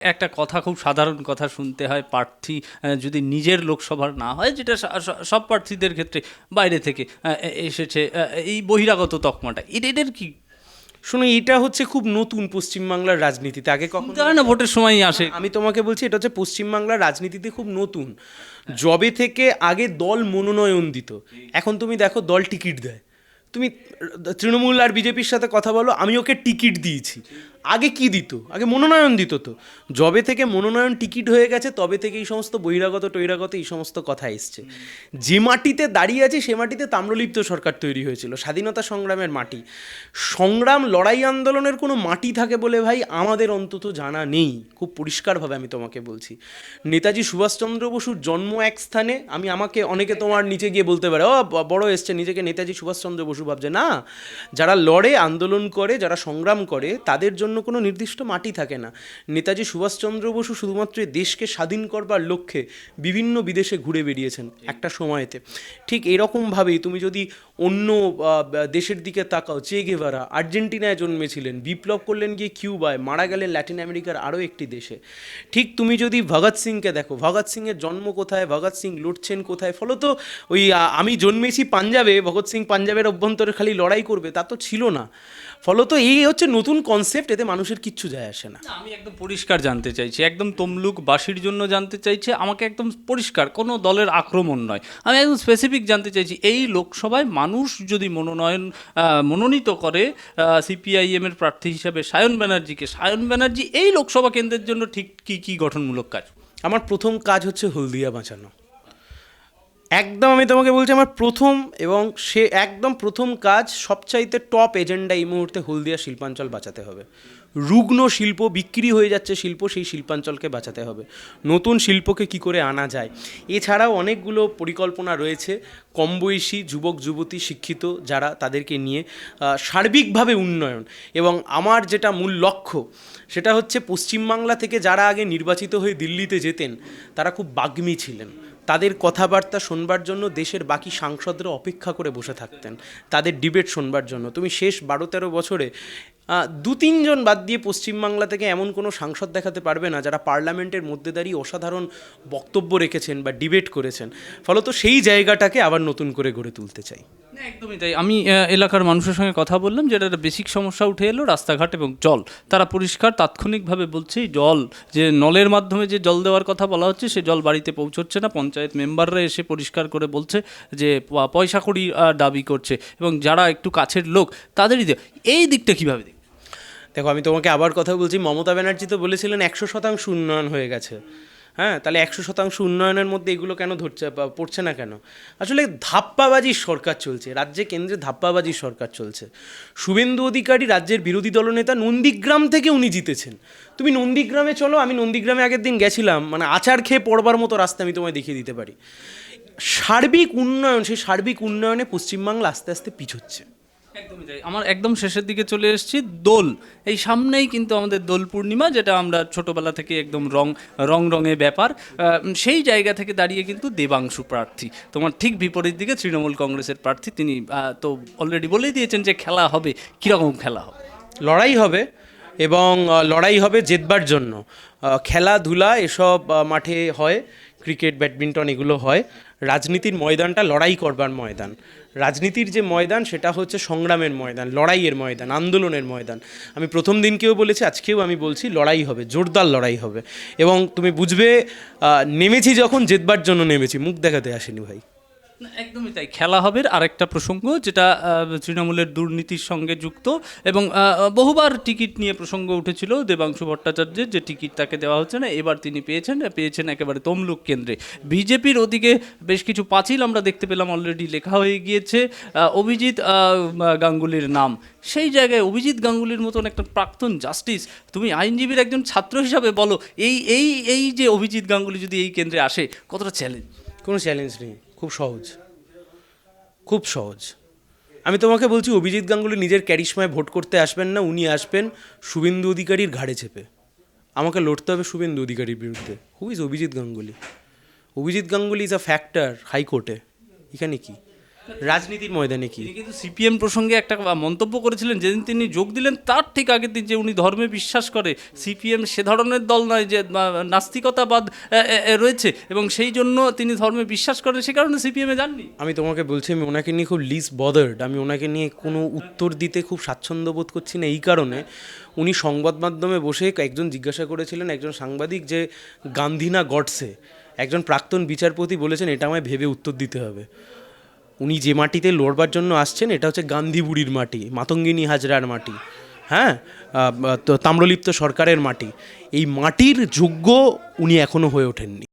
একটা কথা, খুব সাধারণ কথা শুনতে হয়, প্রার্থী যদি নিজের লোকসভার না হয়, যেটা সব প্রার্থীদের ক্ষেত্রে বাইরে থেকে এসেছে, এই বহিরাগত তকমাটা এদের কি শুনো, এটা হচ্ছে খুব নতুন পশ্চিমবাংলার রাজনীতিতে। আগে কখন শুনতে হয় না ভোটের সময়ই আসে? আমি তোমাকে বলছি, এটা হচ্ছে পশ্চিমবাংলার রাজনীতিতে খুব নতুন। জবে থেকে আগে দল মনোনয়ন দিত, এখন তুমি দেখো দল টিকিট দেয়। তুমি তৃণমূল আর বিজেপির সাথে কথা বলো, আমি ওকে টিকিট দিয়েছি। আগে কি দিত? আগে মনোনয়ন দিত। তো জবে থেকে মনোনয়ন টিকিট হয়ে গেছে, তবে থেকে এই সমস্ত বহিরাগত টহিরাগত এই সমস্ত কথা এসছে। যে মাটিতে দাঁড়িয়ে আছে সে মাটিতে তাম্রলিপ্ত সরকার তৈরি হয়েছিল, স্বাধীনতা সংগ্রামের মাটি। সংগ্রাম, লড়াই, আন্দোলনের কোনো মাটি থাকে বলে ভাই আমাদের অন্তত জানা নেই। খুব পরিষ্কারভাবে আমি তোমাকে বলছি, নেতাজি সুভাষচন্দ্র বসুর জন্ম এক স্থানে। আমাকে অনেকে তোমার নিচে গিয়ে বলতে পারে, ও বড় এসছে, নিজেকে নেতাজি সুভাষচন্দ্র বসু ভাবছে না। যারা লড়ে, আন্দোলন করে, যারা সংগ্রাম করে, তাদের জন্য কোনো নির্দিষ্ট মাটি থাকে না। নেতাজি সুভাষচন্দ্র বসু শুধুমাত্র দেশকে স্বাধীন করবার লক্ষ্যে বিভিন্ন বিদেশে ঘুরে বেরিয়েছেন একটা সময়েতে। ঠিক এরকমভাবেই তুমি যদি অন্য দেশের দিকে তাকাও, চে গেভারা আর্জেন্টিনায় জন্মেছিলেন, বিপ্লব করলেন গিয়ে কিউবায়, মারা গেলেন ল্যাটিন আমেরিকার আরও একটি দেশে। ঠিক তুমি যদি ভগৎ সিংকে দেখো, ভগৎ সিংয়ের জন্ম কোথায়, ভগৎ সিং লড়ছেন কোথায়? ফলত ওই আমি জন্মেছি পাঞ্জাবে, ভগৎ সিং পাঞ্জাবের অভ্যন্তরে খালি লড়াই করবে তা তো ছিল না। ফলত এই হচ্ছে নতুন কনসেপ্ট, এতে মানুষের কিচ্ছু যায় আসে না। না, আমি একদম পরিষ্কার জানতে চাইছি, একদম তমলুকবাসীর জন্য জানতে চাইছি, আমাকে একদম পরিষ্কার, কোনো দলের আক্রমণ নয়, আমি একদম স্পেসিফিক জানতে চাইছি, এই লোকসভায় মানুষ যদি মনোনীত করে সিপিআইএম এর প্রার্থী হিসাবে সায়ন ব্যানার্জিকে, সায়ন ব্যানার্জি এই লোকসভা কেন্দ্রের জন্য ঠিক কী কী গঠনমূলক কাজ? আমার প্রথম কাজ হচ্ছে হলদিয়া বাঁচানো। একদম আমি তোমাকে বলছি, আমার প্রথম এবং সে একদম প্রথম কাজ, সবচাইতে টপ এজেন্ডা এই মুহূর্তে হলদিয়া শিল্পাঞ্চল বাঁচাতে হবে। রুগ্ন শিল্প, বিক্রি হয়ে যাচ্ছে শিল্প, সেই শিল্পাঞ্চলকে বাঁচাতে হবে। নতুন শিল্পকে কি করে আনা যায়, এছাড়াও অনেকগুলো পরিকল্পনা রয়েছে। কম বয়সী যুবক যুবতী শিক্ষিত যারা, তাদেরকে নিয়ে সার্বিকভাবে উন্নয়ন। এবং আমার যেটা মূল লক্ষ্য, সেটা হচ্ছে পশ্চিমবাংলা থেকে যারা আগে নির্বাচিত হয়ে দিল্লিতে যেতেন, তারা খুব বাগ্মী ছিলেন। তাদের কথাবার্তা শোনবার জন্য দেশের বাকি সাংসদরা অপেক্ষা করে বসে থাকতেন, তাদের ডিবেট শোনবার জন্য। তুমি শেষ 12-13 বছরে 2-3 জন বাদ দিয়ে পশ্চিমবাংলা থেকে এমন কোনো সাংসদ দেখাতে পারবে না যারা পার্লামেন্টের মধ্যে দাঁড়িয়ে অসাধারণ বক্তব্য রেখেছেন বা ডিবেট করেছেন। ফলত সেই জায়গাটাকে আবার নতুন করে গড়ে তুলতে চাই। না, একদমই তাই। আমি এলাকার মানুষের সঙ্গে কথা বললাম, যেটা একটা বেসিক সমস্যা উঠে এলো, রাস্তাঘাট এবং জল। তারা পরিষ্কার তাৎক্ষণিকভাবে বলছে, জল যে নলের মাধ্যমে যে জল দেওয়ার কথা বলা হচ্ছে, সে জল বাড়িতে পৌঁছচ্ছে না। পঞ্চায়েত মেম্বাররা এসে পরিষ্কার করে বলছে যে পয়সা কড়ি দাবি করছে, এবং যারা একটু কাছের লোক তাদেরই এই দিকটা কীভাবে দেখ? দেখো, আমি তোমাকে আবার কথা বলছি, মমতা ব্যানার্জি তো বলেছিলেন 100% উন্নয়ন হয়ে গেছে। হ্যাঁ, তাহলে 100% উন্নয়নের মধ্যে এগুলো কেন ধরছে বা পড়ছে না কেন? আসলে ধাপ্পাবাজির সরকার চলছে রাজ্যে, কেন্দ্রে ধাপ্পাবাজির সরকার চলছে। শুভেন্দু অধিকারী রাজ্যের বিরোধী দলনেতা, নন্দীগ্রাম থেকে উনি জিতেছেন। তুমি নন্দীগ্রামে চলো, আমি নন্দীগ্রামে আগের দিন গেছিলাম, মানে আচার খেয়ে পড়বার মতো রাস্তা আমি তোমায় দেখিয়ে দিতে পারি। সার্বিক উন্নয়ন, সেই সার্বিক উন্নয়নে পশ্চিমবাংলা আস্তে আস্তে পিছোচ্ছে। একদমই তাই। আমার একদম শেষের দিকে চলে এসেছি। দোল, এই সামনেই কিন্তু আমাদের দোল পূর্ণিমা, যেটা আমরা ছোটবেলা থেকে একদম রঙে ব্যাপার। সেই জায়গা থেকে দাঁড়িয়ে কিন্তু দেবাংশু প্রার্থী, তোমার ঠিক বিপরীত দিকে তৃণমূল কংগ্রেসের প্রার্থী, তিনি তো অলরেডি বলেই দিয়েছেন যে খেলা হবে। কীরকম খেলা হবে? লড়াই হবে, এবং লড়াই হবে জেতবার জন্য। খেলাধুলা এসব মাঠে হয়, ক্রিকেট, ব্যাডমিন্টন এগুলো হয়। রাজনীতির ময়দানটা লড়াই করবার ময়দান। রাজনীতির যে ময়দান, সেটা হচ্ছে সংগ্রামের ময়দান, লড়াইয়ের ময়দান, আন্দোলনের ময়দান। আমি প্রথম দিনকেও বলেছি, আজকেও আমি বলছি, লড়াই হবে, জোরদার লড়াই হবে। এবং তুমি বুঝবে, নেমেছি যখন জেতবার জন্য নেমেছি, মুখ দেখাতে আসেনি ভাই। না, একদমই তাই। খেলা হবে। আরেকটা প্রসঙ্গ যেটা তৃণমূলের দুর্নীতির সঙ্গে যুক্ত, এবং বহুবার টিকিট নিয়ে প্রসঙ্গ উঠেছিল দেবাংশু ভট্টাচার্যের, যে টিকিট তাকে দেওয়া হচ্ছে না। এবার তিনি পেয়েছেন একেবারে তমলুক কেন্দ্রে। বিজেপির ওদিকে বেশ কিছু পাঁচিল আমরা দেখতে পেলাম, অলরেডি লেখা হয়ে গিয়েছে অভিজিৎ গাঙ্গুলির নাম। সেই জায়গায় অভিজিৎ গাঙ্গুলির মতন একটা প্রাক্তন জাস্টিস, তুমি আইনজীবীর একজন ছাত্র হিসাবে বলো, এই এই এই যে অভিজিৎ গাঙ্গুলি যদি এই কেন্দ্রে আসে, কতটা চ্যালেঞ্জ? কোনো চ্যালেঞ্জ নেই, খুব সহজ, খুব সহজ। আমি তোমাকে বলছি, অভিজিৎ গাঙ্গুলি নিজের ক্যারিশমায় ভোট করতে আসবেন না, উনি আসবেন শুভেন্দু অধিকারীর ঘাড়ে চেপে। আমাকে লড়তে হবে শুভেন্দু অধিকারীর বিরুদ্ধে। Who is Abhijit Ganguly? Abhijit Ganguly is a factor হাইকোর্টে। এখানে কি? রাজনীতির ময়দানে কি? তিনি কিন্তু সিপিএম প্রসঙ্গে একটা মন্তব্য করেছিলেন যেদিন তিনি যোগ দিলেন তার ঠিক আগের দিন, যে উনি ধর্মে বিশ্বাস করে। সিপিএম সে ধরনের দল নয় যে নাস্তিকতাবাদ রয়েছে এবং সেই জন্য তিনি ধর্মে বিশ্বাস করেন, সে কারণে সিপিএমে যাননি। আমি তোমাকে বলছি, আমি ওনাকে নিয়ে খুব লিস্ট বদার্ড, আমি ওনাকে নিয়ে কোনো উত্তর দিতে খুব স্বাচ্ছন্দ্য বোধ করছি না এই কারণে, উনি সংবাদ মাধ্যমে বসে একজন জিজ্ঞাসা করেছিলেন, একজন সাংবাদিক, যে গান্ধী না গডসে, একজন প্রাক্তন বিচারপতি বলেছেন এটা আমায় ভেবে উত্তর দিতে হবে। উনি যে মাটিতে লড়বার জন্য আসছেন এটা হচ্ছে গান্ধী বুড়ির মাটি, মাতঙ্গিনী হাজরার মাটি, হ্যাঁ, তো তাম্রলিপ্ত সরকারের মাটি। এই মাটির যোগ্য উনি এখনও হয়ে ওঠেননি।